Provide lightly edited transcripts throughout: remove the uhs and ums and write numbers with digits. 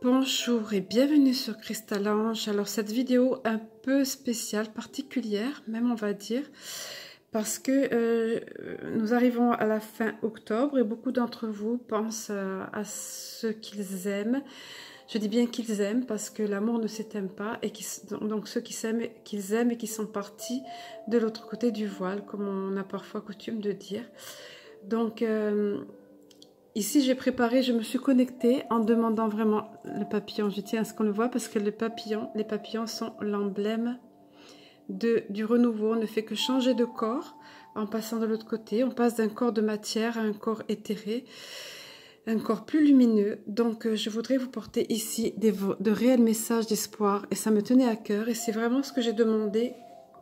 Bonjour et bienvenue sur Crystalange. Alors cette vidéo un peu spéciale, particulière même on va dire, parce que nous arrivons à la fin octobre et beaucoup d'entre vous pensent à ceux qu'ils aiment. Je dis bien qu'ils aiment parce que l'amour ne s'éteint pas, et donc ceux qu'ils aiment et qui sont partis de l'autre côté du voile, comme on a parfois coutume de dire. Donc ici j'ai préparé, je me suis connectée en demandant vraiment le papillon. Je tiens à ce qu'on le voit parce que les papillons sont l'emblème du renouveau. On ne fait que changer de corps en passant de l'autre côté. On passe d'un corps de matière à un corps éthéré, un corps plus lumineux. Donc je voudrais vous porter ici de réels messages d'espoir, et ça me tenait à cœur, et c'est vraiment ce que j'ai demandé,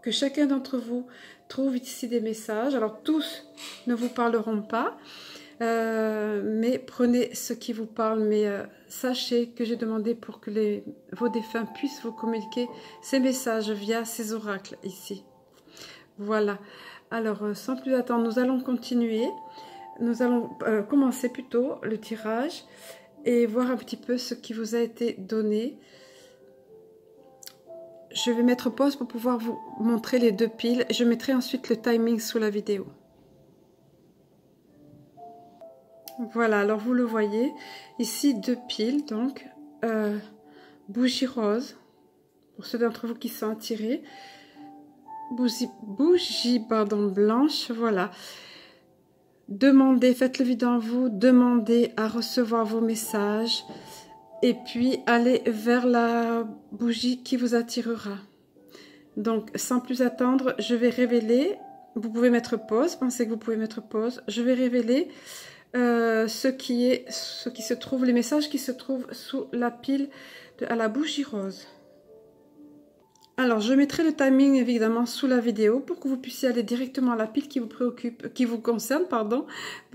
que chacun d'entre vous trouve ici des messages. Alors tous ne vous parleront pas, mais prenez ce qui vous parle, mais sachez que j'ai demandé pour que vos défunts puissent vous communiquer ces messages via ces oracles ici. Voilà, alors sans plus attendre, nous allons continuer. Nous allons commencer plutôt le tirage et voir un petit peu ce qui vous a été donné. Je vais mettre pause pour pouvoir vous montrer les deux piles. Je mettrai ensuite le timing sous la vidéo. Voilà, alors vous le voyez, ici deux piles, donc bougie rose, pour ceux d'entre vous qui sont attirés, bougie blanche, voilà. Demandez, faites le vide en vous, demandez à recevoir vos messages, et puis allez vers la bougie qui vous attirera. Donc sans plus attendre, je vais révéler, vous pouvez mettre pause, pensez que vous pouvez mettre pause, je vais révéler ce qui se trouve, les messages qui se trouvent sous la pile à la bougie rose. Alors je mettrai le timing évidemment sous la vidéo pour que vous puissiez aller directement à la pile qui vous préoccupe, qui vous concerne, pardon,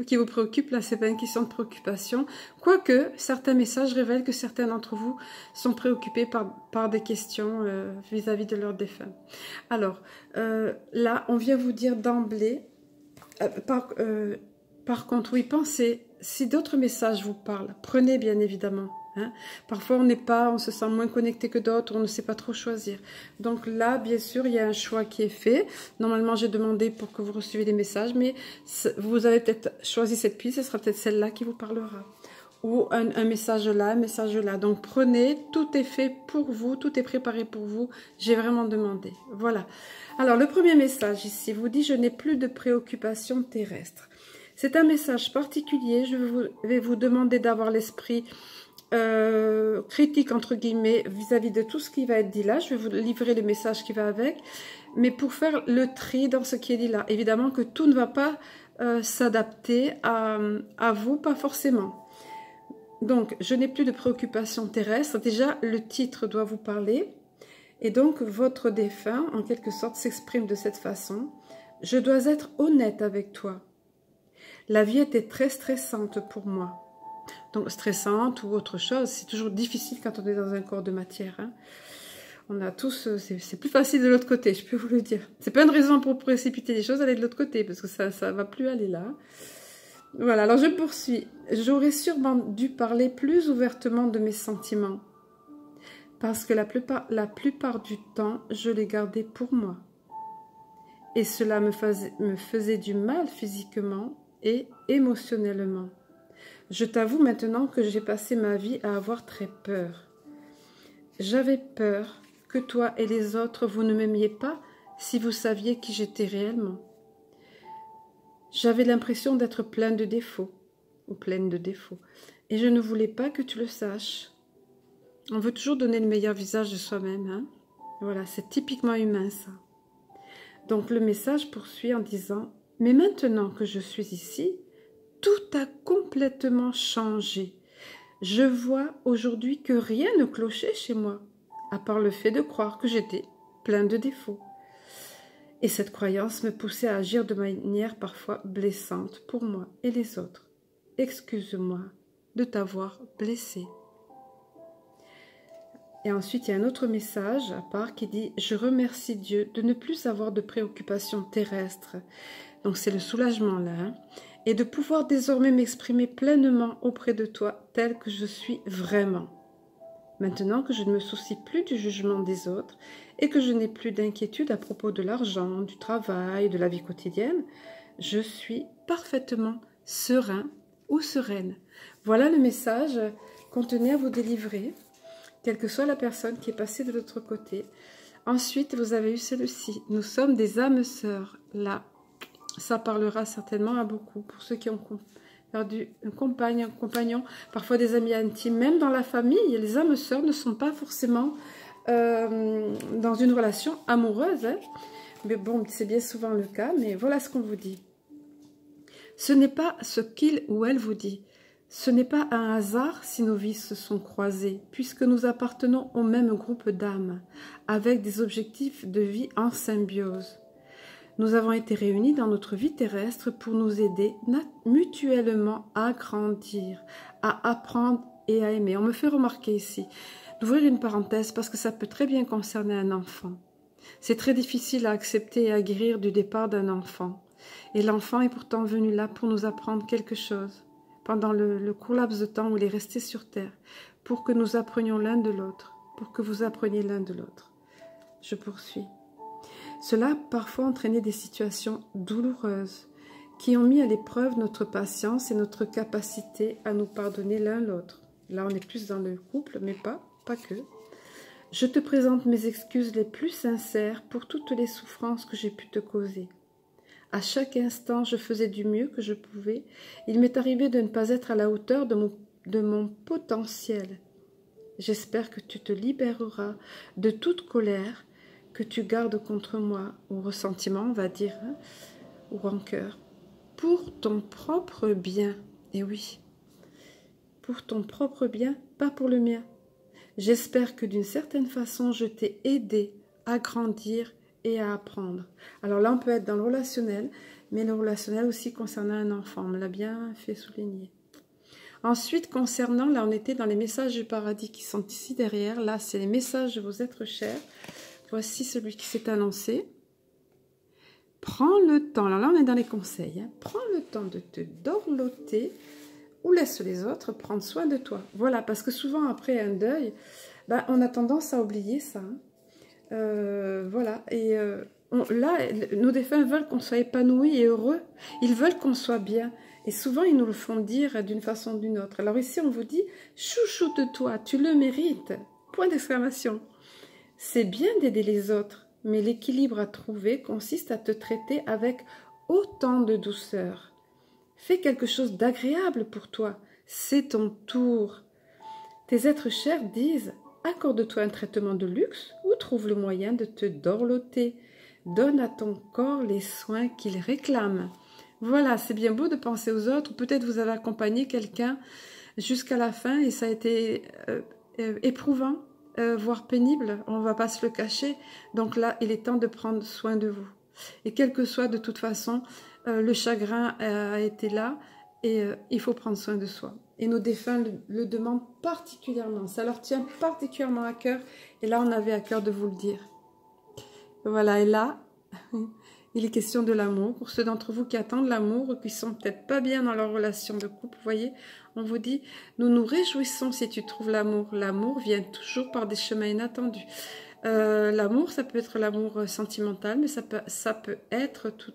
qui vous préoccupe. Là c'est pas une question de préoccupation, quoique certains messages révèlent que certains d'entre vous sont préoccupés par des questions vis-à-vis de leurs défunts. Alors là on vient vous dire d'emblée, par contre, oui, pensez, si d'autres messages vous parlent, prenez bien évidemment. Hein. Parfois, on se sent moins connecté que d'autres, on ne sait pas trop choisir. Donc là, bien sûr, il y a un choix qui est fait. Normalement, j'ai demandé pour que vous receviez des messages, mais vous avez peut-être choisi cette pile, ce sera peut-être celle-là qui vous parlera. Ou un message là, un message là. Donc prenez, tout est fait pour vous, tout est préparé pour vous. J'ai vraiment demandé. Voilà. Alors, le premier message ici vous dit « Je n'ai plus de préoccupations terrestres ». C'est un message particulier. Je vais vous demander d'avoir l'esprit critique, entre guillemets, vis-à-vis de tout ce qui va être dit là. Je vais vous livrer le message qui va avec. Mais pour faire le tri dans ce qui est dit là. Évidemment que tout ne va pas s'adapter à vous, pas forcément. Donc, je n'ai plus de préoccupations terrestres. Déjà, le titre doit vous parler. Et donc, votre défunt, en quelque sorte, s'exprime de cette façon. Je dois être honnête avec toi. La vie était très stressante pour moi. Donc stressante ou autre chose, c'est toujours difficile quand on est dans un corps de matière. Hein. On a tous, c'est plus facile de l'autre côté, je peux vous le dire. C'est pas une raison pour précipiter les choses, aller de l'autre côté, parce que ça va plus aller là. Voilà, alors je poursuis. J'aurais sûrement dû parler plus ouvertement de mes sentiments, parce que la plupart du temps, je les gardais pour moi. Et cela me faisait du mal physiquement et émotionnellement. Je t'avoue maintenant que j'ai passé ma vie à avoir très peur. J'avais peur que toi et les autres, vous ne m'aimiez pas si vous saviez qui j'étais réellement. J'avais l'impression d'être plein de défauts, ou pleine de défauts, et je ne voulais pas que tu le saches. On veut toujours donner le meilleur visage de soi-même, hein? Voilà, c'est typiquement humain ça. Donc le message poursuit en disant « Mais maintenant que je suis ici, tout a complètement changé. Je vois aujourd'hui que rien ne clochait chez moi, à part le fait de croire que j'étais plein de défauts. Et cette croyance me poussait à agir de manière parfois blessante pour moi et les autres. Excuse-moi de t'avoir blessé. » Et ensuite, il y a un autre message à part qui dit « Je remercie Dieu de ne plus avoir de préoccupations terrestres. » Donc c'est le soulagement là. Hein, et de pouvoir désormais m'exprimer pleinement auprès de toi tel que je suis vraiment. Maintenant que je ne me soucie plus du jugement des autres et que je n'ai plus d'inquiétude à propos de l'argent, du travail, de la vie quotidienne, je suis parfaitement serein ou sereine. Voilà le message qu'on tenait à vous délivrer, quelle que soit la personne qui est passée de l'autre côté. Ensuite, vous avez eu celui-ci. Nous sommes des âmes sœurs. Là, ça parlera certainement à beaucoup. Pour ceux qui ont perdu une compagne, un compagnon, parfois des amis intimes, même dans la famille, les âmes sœurs ne sont pas forcément dans une relation amoureuse. Hein. Mais bon, c'est bien souvent le cas. Mais voilà ce qu'on vous dit. Ce n'est pas ce qu'il ou elle vous dit. Ce n'est pas un hasard si nos vies se sont croisées, puisque nous appartenons au même groupe d'âmes, avec des objectifs de vie en symbiose. Nous avons été réunis dans notre vie terrestre pour nous aider mutuellement à grandir, à apprendre et à aimer. On me fait remarquer ici, d'ouvrir une parenthèse, parce que ça peut très bien concerner un enfant. C'est très difficile à accepter et à guérir du départ d'un enfant. Et l'enfant est pourtant venu là pour nous apprendre quelque chose, pendant le court laps de temps où il est resté sur terre, pour que nous apprenions l'un de l'autre, pour que vous appreniez l'un de l'autre. Je poursuis. Cela a parfois entraîné des situations douloureuses, qui ont mis à l'épreuve notre patience et notre capacité à nous pardonner l'un l'autre. Là, on est plus dans le couple, mais pas que. Je te présente mes excuses les plus sincères pour toutes les souffrances que j'ai pu te causer. À chaque instant, je faisais du mieux que je pouvais. Il m'est arrivé de ne pas être à la hauteur de mon potentiel. J'espère que tu te libéreras de toute colère que tu gardes contre moi, ou ressentiment, on va dire, hein, ou rancœur, pour ton propre bien. Et oui, pour ton propre bien, pas pour le mien. J'espère que d'une certaine façon, je t'ai aidé à grandir et à apprendre. Alors là, on peut être dans le relationnel, mais le relationnel aussi concernant un enfant. On me l'a bien fait souligner. Ensuite, concernant, là, on était dans les messages du paradis qui sont ici derrière. Là, c'est les messages de vos êtres chers. Voici celui qui s'est annoncé. Prends le temps, alors là, on est dans les conseils. Hein. Prends le temps de te dorloter ou laisse les autres prendre soin de toi. Voilà, parce que souvent, après un deuil, ben, on a tendance à oublier ça. Hein. Voilà, et là, nos défunts veulent qu'on soit épanoui et heureux. Ils veulent qu'on soit bien. Et souvent, ils nous le font dire d'une façon ou d'une autre. Alors ici, on vous dit, chouchoute-toi, tu le mérites. Point d'exclamation. C'est bien d'aider les autres, mais l'équilibre à trouver consiste à te traiter avec autant de douceur. Fais quelque chose d'agréable pour toi. C'est ton tour. Tes êtres chers disent, accorde-toi un traitement de luxe ou trouve le moyen de te dorloter. Donne à ton corps les soins qu'il réclame. Voilà, c'est bien beau de penser aux autres. Peut-être vous avez accompagné quelqu'un jusqu'à la fin et ça a été éprouvant, voire pénible. On ne va pas se le cacher. Donc là, il est temps de prendre soin de vous. Et quel que soit de toute façon, le chagrin a été là et il faut prendre soin de soi. Et nos défunts le demandent particulièrement. Ça leur tient particulièrement à cœur. Et là, on avait à cœur de vous le dire. Voilà, et là, il est question de l'amour. Pour ceux d'entre vous qui attendent l'amour ou qui sont peut-être pas bien dans leur relation de couple, vous voyez, on vous dit, nous nous réjouissons si tu trouves l'amour. L'amour vient toujours par des chemins inattendus. L'amour, ça peut être l'amour sentimental, mais ça peut être tout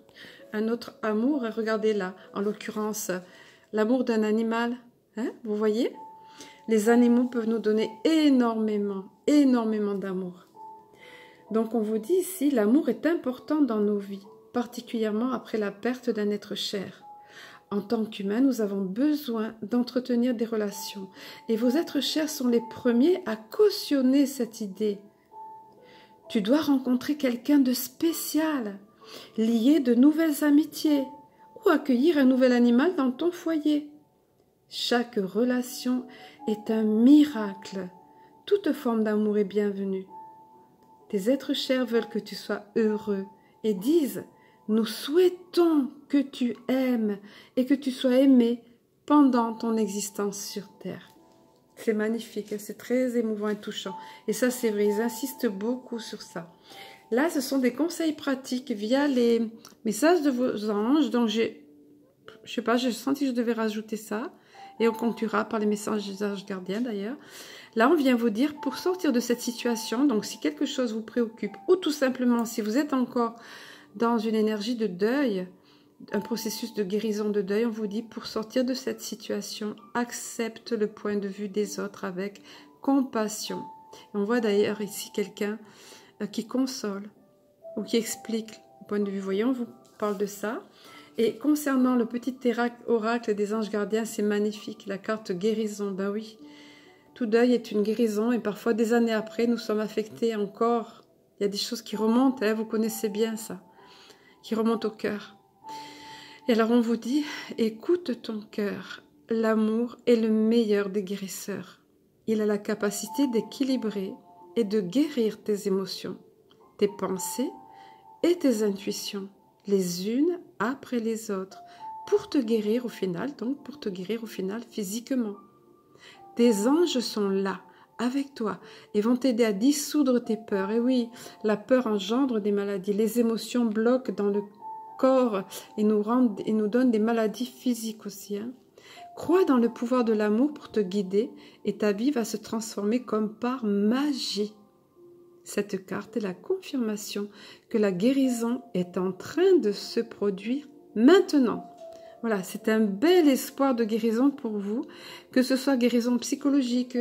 un autre amour. Et regardez là, en l'occurrence, l'amour d'un animal. Hein, vous voyez, les animaux peuvent nous donner énormément d'amour. Donc on vous dit ici, l'amour est important dans nos vies, particulièrement après la perte d'un être cher. En tant qu'humains, nous avons besoin d'entretenir des relations. Et vos êtres chers sont les premiers à cautionner cette idée. Tu dois rencontrer quelqu'un de spécial, lier de nouvelles amitiés ou accueillir un nouvel animal dans ton foyer. Chaque relation est un miracle. Toute forme d'amour est bienvenue. Tes êtres chers veulent que tu sois heureux et disent « Nous souhaitons que tu aimes et que tu sois aimé pendant ton existence sur terre. » C'est magnifique, c'est très émouvant et touchant. Et ça, c'est vrai, ils insistent beaucoup sur ça. Là, ce sont des conseils pratiques via les messages de vos anges. Donc, je sais pas, j'ai senti que je devais rajouter ça. Et on conclura par les messages des anges gardiens d'ailleurs. Là, on vient vous dire, pour sortir de cette situation, donc si quelque chose vous préoccupe, ou tout simplement si vous êtes encore dans une énergie de deuil, un processus de guérison de deuil, on vous dit, pour sortir de cette situation, accepte le point de vue des autres avec compassion. Et on voit d'ailleurs ici quelqu'un qui console ou qui explique le point de vue. Voyons, on vous parle de ça. Et concernant le petit oracle des anges gardiens, c'est magnifique, la carte guérison, ben oui. Tout deuil est une guérison et parfois des années après, nous sommes affectés encore. Il y a des choses qui remontent, hein, vous connaissez bien ça, qui remontent au cœur. Et alors on vous dit, écoute ton cœur, l'amour est le meilleur des guérisseurs. Il a la capacité d'équilibrer et de guérir tes émotions, tes pensées et tes intuitions, les unes après les autres, pour te guérir au final, donc pour te guérir au final physiquement. Tes anges sont là, avec toi, et vont t'aider à dissoudre tes peurs. Et oui, la peur engendre des maladies. Les émotions bloquent dans le corps et nous donnent des maladies physiques aussi. Hein. Crois dans le pouvoir de l'amour pour te guider, et ta vie va se transformer comme par magie. Cette carte est la confirmation que la guérison est en train de se produire maintenant. Voilà, c'est un bel espoir de guérison pour vous, que ce soit guérison psychologique,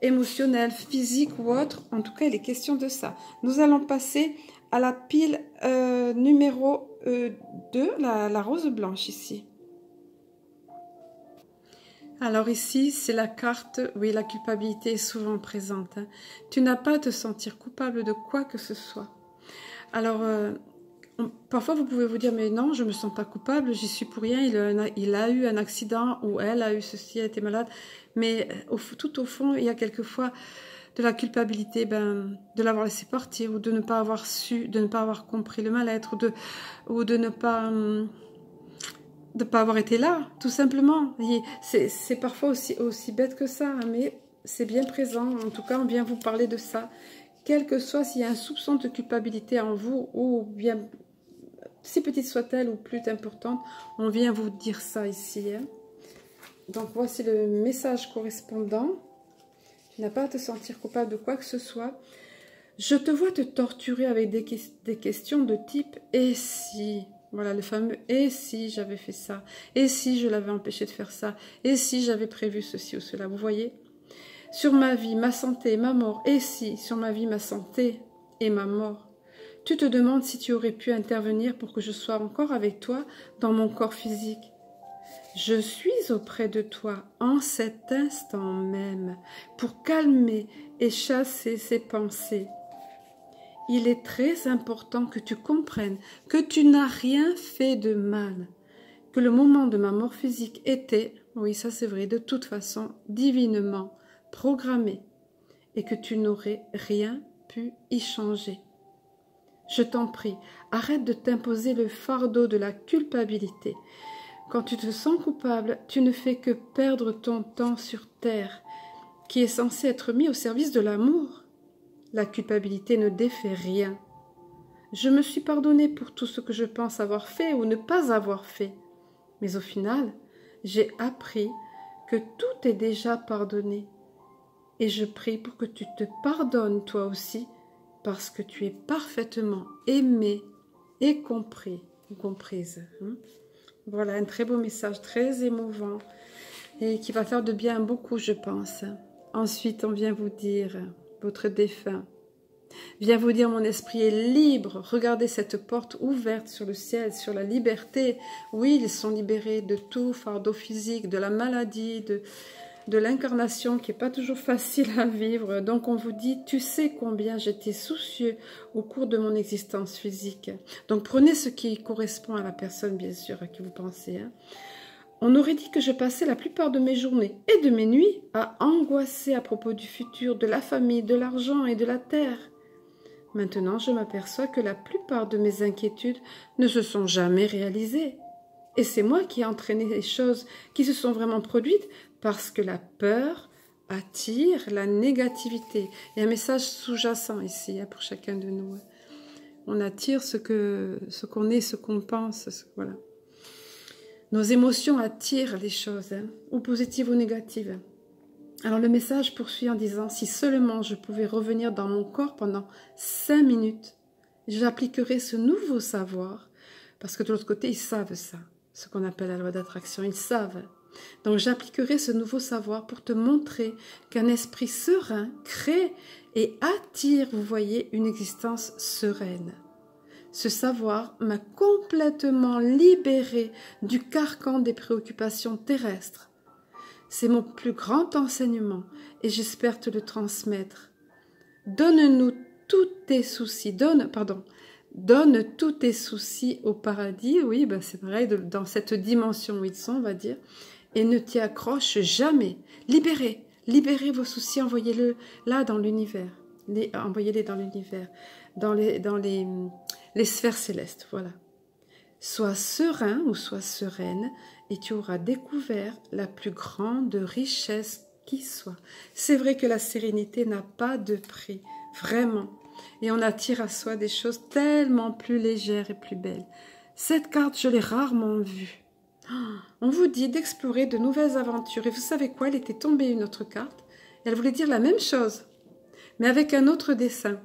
émotionnelle, physique ou autre. En tout cas, il est question de ça. Nous allons passer à la pile numéro 2, la rose blanche ici. Alors ici, c'est la carte, oui, la culpabilité est souvent présente. Hein. Tu n'as pas à te sentir coupable de quoi que ce soit. Alors, parfois, vous pouvez vous dire, mais non, je ne me sens pas coupable, j'y suis pour rien, il a eu un accident, ou elle a eu ceci, elle était malade. Mais tout au fond, il y a quelquefois de la culpabilité de l'avoir laissé partir, ou de ne pas avoir su, de ne pas avoir compris le mal-être, ou de ne pas avoir été là, tout simplement. C'est parfois aussi bête que ça, hein, mais c'est bien présent. En tout cas, on vient vous parler de ça. Quel que soit s'il y a un soupçon de culpabilité en vous, ou bien si petite soit-elle ou plus importante, on vient vous dire ça ici. Hein. Donc voici le message correspondant. Tu n'as pas à te sentir coupable de quoi que ce soit. Je te vois te torturer avec des questions de type « et si ?» Voilà le fameux « et si j'avais fait ça ?»« Et si je l'avais empêché de faire ça ?»« Et si j'avais prévu ceci ou cela ?» Vous voyez ? Sur ma vie, ma santé et ma mort. Et si sur ma vie, ma santé et ma mort. Tu te demandes si tu aurais pu intervenir pour que je sois encore avec toi dans mon corps physique. Je suis auprès de toi en cet instant même pour calmer et chasser ces pensées. Il est très important que tu comprennes que tu n'as rien fait de mal, que le moment de ma mort physique était, oui ça c'est vrai, de toute façon divinement programmé et que tu n'aurais rien pu y changer. Je t'en prie, arrête de t'imposer le fardeau de la culpabilité. Quand tu te sens coupable, tu ne fais que perdre ton temps sur terre, qui est censé être mis au service de l'amour. La culpabilité ne défait rien. Je me suis pardonnée pour tout ce que je pense avoir fait ou ne pas avoir fait. Mais au final, j'ai appris que tout est déjà pardonné. Et je prie pour que tu te pardonnes toi aussi, parce que tu es parfaitement aimé et compris ou comprise. Voilà, un très beau message, très émouvant et qui va faire de bien beaucoup, je pense. Ensuite, on vient vous dire, votre défunt, vient vous dire, mon esprit est libre. Regardez cette porte ouverte sur le ciel, sur la liberté. Oui, ils sont libérés de tout fardeau physique, de la maladie, de l'incarnation qui n'est pas toujours facile à vivre. Donc on vous dit, tu sais combien j'étais soucieux au cours de mon existence physique. Donc prenez ce qui correspond à la personne, bien sûr, à qui vous pensez. Hein. On aurait dit que je passais la plupart de mes journées et de mes nuits à angoisser à propos du futur, de la famille, de l'argent et de la terre. Maintenant, je m'aperçois que la plupart de mes inquiétudes ne se sont jamais réalisées. Et c'est moi qui ai entraîné les choses qui se sont vraiment produites parce que la peur attire la négativité. Il y a un message sous-jacent ici pour chacun de nous. On attire ce qu'on est, ce qu'on pense. Voilà. Nos émotions attirent les choses, hein, ou positives ou négatives. Alors le message poursuit en disant, si seulement je pouvais revenir dans mon corps pendant 5 minutes, j'appliquerais ce nouveau savoir, parce que de l'autre côté, ils savent ça, ce qu'on appelle la loi d'attraction, ils savent. Donc j'appliquerai ce nouveau savoir pour te montrer qu'un esprit serein crée et attire, vous voyez, une existence sereine. Ce savoir m'a complètement libéré du carcan des préoccupations terrestres. C'est mon plus grand enseignement et j'espère te le transmettre. Donne tous tes soucis au paradis, oui, ben c'est pareil, dans cette dimension où ils sont, on va dire, et ne t'y accroche jamais. Libérez vos soucis, envoyez-le là dans l'univers, envoyez-les dans l'univers, dans les sphères célestes, voilà. Sois serein ou sois sereine et tu auras découvert la plus grande richesse qui soit. C'est vrai que la sérénité n'a pas de prix, vraiment. Et on attire à soi des choses tellement plus légères et plus belles. Cette carte, je l'ai rarement vue. On vous dit d'explorer de nouvelles aventures. Et vous savez quoi? Elle était tombée une autre carte. Elle voulait dire la même chose, mais avec un autre dessin.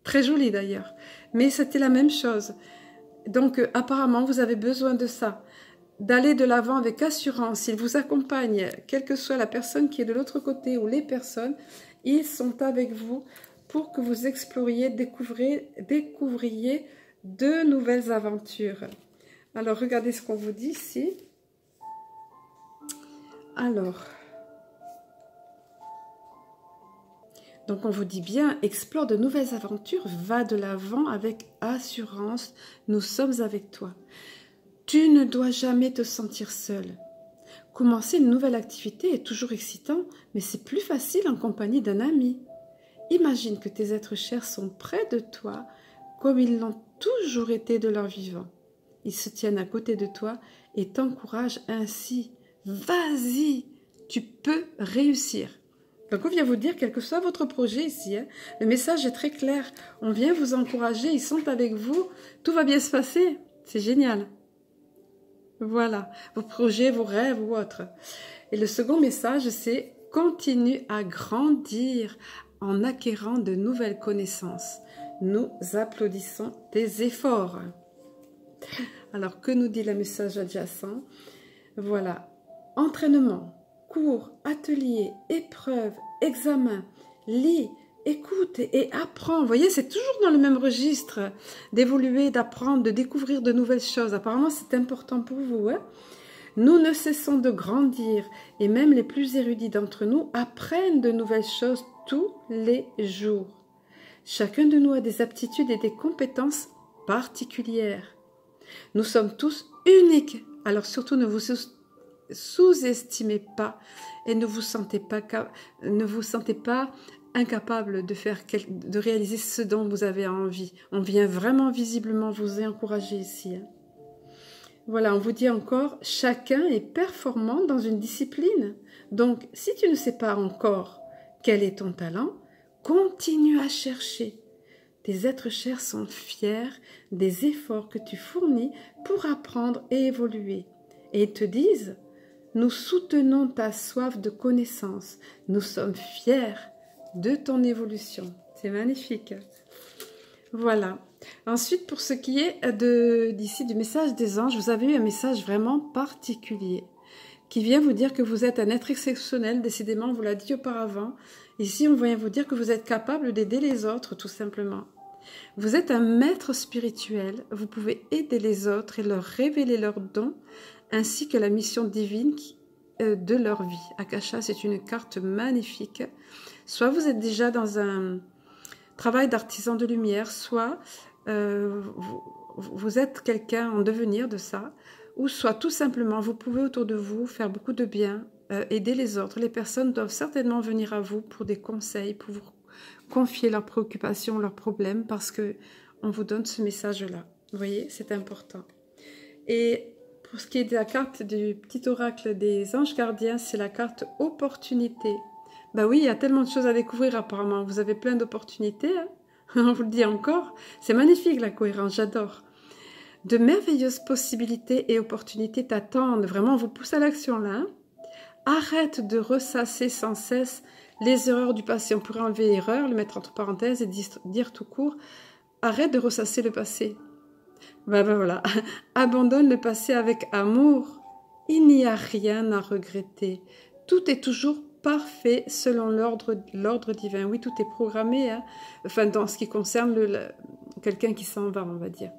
Très joli d'ailleurs. Mais c'était la même chose. Donc apparemment, vous avez besoin de ça. D'aller de l'avant avec assurance. Ils vous accompagnent, quelle que soit la personne qui est de l'autre côté ou les personnes. Ils sont avec vous pour que vous exploriez, découvriez de nouvelles aventures. Alors, regardez ce qu'on vous dit ici. Alors, donc on vous dit bien, explore de nouvelles aventures, va de l'avant avec assurance, nous sommes avec toi. Tu ne dois jamais te sentir seul. Commencer une nouvelle activité est toujours excitant, mais c'est plus facile en compagnie d'un ami. Imagine que tes êtres chers sont près de toi, comme ils l'ont toujours été de leur vivant. Ils se tiennent à côté de toi et t'encouragent ainsi. Vas-y, tu peux réussir. Donc on vient vous dire, quel que soit votre projet ici, hein, le message est très clair. On vient vous encourager, ils sont avec vous, tout va bien se passer. C'est génial. Voilà, vos projets, vos rêves ou autres. Et le second message, c'est continue à grandir en acquérant de nouvelles connaissances. Nous applaudissons tes efforts. Alors, que nous dit le message adjacent? Voilà, entraînement, cours, ateliers, épreuves, examens, lis, écoute et apprends. Vous voyez, c'est toujours dans le même registre d'évoluer, d'apprendre, de découvrir de nouvelles choses. Apparemment, c'est important pour vous. Hein? Nous ne cessons de grandir et même les plus érudits d'entre nous apprennent de nouvelles choses tous les jours. Chacun de nous a des aptitudes et des compétences particulières. Nous sommes tous uniques. Alors surtout, ne vous sous-estimez pas et ne vous sentez pas incapable de réaliser ce dont vous avez envie. On vient vraiment visiblement vous encourager ici. Hein. Voilà, on vous dit encore, chacun est performant dans une discipline. Donc, si tu ne sais pas encore quel est ton talent, continue à chercher. Tes êtres chers sont fiers des efforts que tu fournis pour apprendre et évoluer. Et ils te disent, nous soutenons ta soif de connaissance. Nous sommes fiers de ton évolution. C'est magnifique. Voilà. Ensuite, pour ce qui est d'ici du message des anges, vous avez eu un message vraiment particulier qui vient vous dire que vous êtes un être exceptionnel, décidément, on vous l'a dit auparavant. Ici, on vient vous dire que vous êtes capable d'aider les autres, tout simplement. Vous êtes un maître spirituel, vous pouvez aider les autres et leur révéler leurs dons, ainsi que la mission divine de leur vie. Akasha, c'est une carte magnifique. Soit vous êtes déjà dans un travail d'artisan de lumière, soit vous êtes quelqu'un en devenir de ça, ou soit tout simplement vous pouvez autour de vous faire beaucoup de bien, aider les autres. Les personnes doivent certainement venir à vous pour des conseils, pour vous confier leurs préoccupations, leurs problèmes, parce que on vous donne ce message-là. Vous voyez, c'est important. Et pour ce qui est de la carte du petit oracle des anges gardiens, c'est la carte opportunité. Ben oui, il y a tellement de choses à découvrir apparemment. Vous avez plein d'opportunités, hein. On vous le dit encore. C'est magnifique la cohérence, j'adore. De merveilleuses possibilités et opportunités t'attendent. Vraiment, on vous pousse à l'action là. Hein. Arrête de ressasser sans cesse les erreurs du passé. On pourrait enlever erreur, le mettre entre parenthèses et dire tout court. Arrête de ressasser le passé. Ben voilà. Abandonne le passé avec amour. Il n'y a rien à regretter. Tout est toujours parfait selon l'ordre divin. Oui, tout est programmé. Hein. Enfin, dans ce qui concerne quelqu'un qui s'en va, on va dire.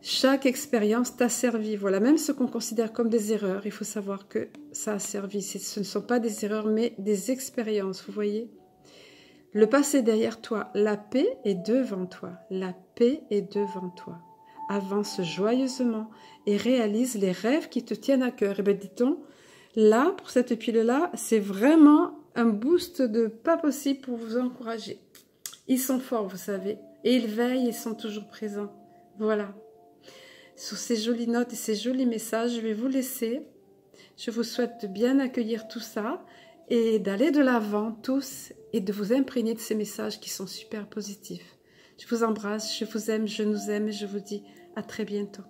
Chaque expérience t'a servi. Voilà, même ce qu'on considère comme des erreurs, il faut savoir que ça a servi. Ce ne sont pas des erreurs, mais des expériences, vous voyez. Le passé est derrière toi. La paix est devant toi. La paix est devant toi. Avance joyeusement et réalise les rêves qui te tiennent à cœur. Et bien, dit-on, là, pour cette pile-là, c'est vraiment un boost de pas possible pour vous encourager. Ils sont forts, vous savez, et ils veillent et sont toujours présents. Voilà. Sur ces jolies notes et ces jolis messages, je vais vous laisser. Je vous souhaite de bien accueillir tout ça et d'aller de l'avant tous et de vous imprégner de ces messages qui sont super positifs. Je vous embrasse, je vous aime, je nous aime et je vous dis à très bientôt.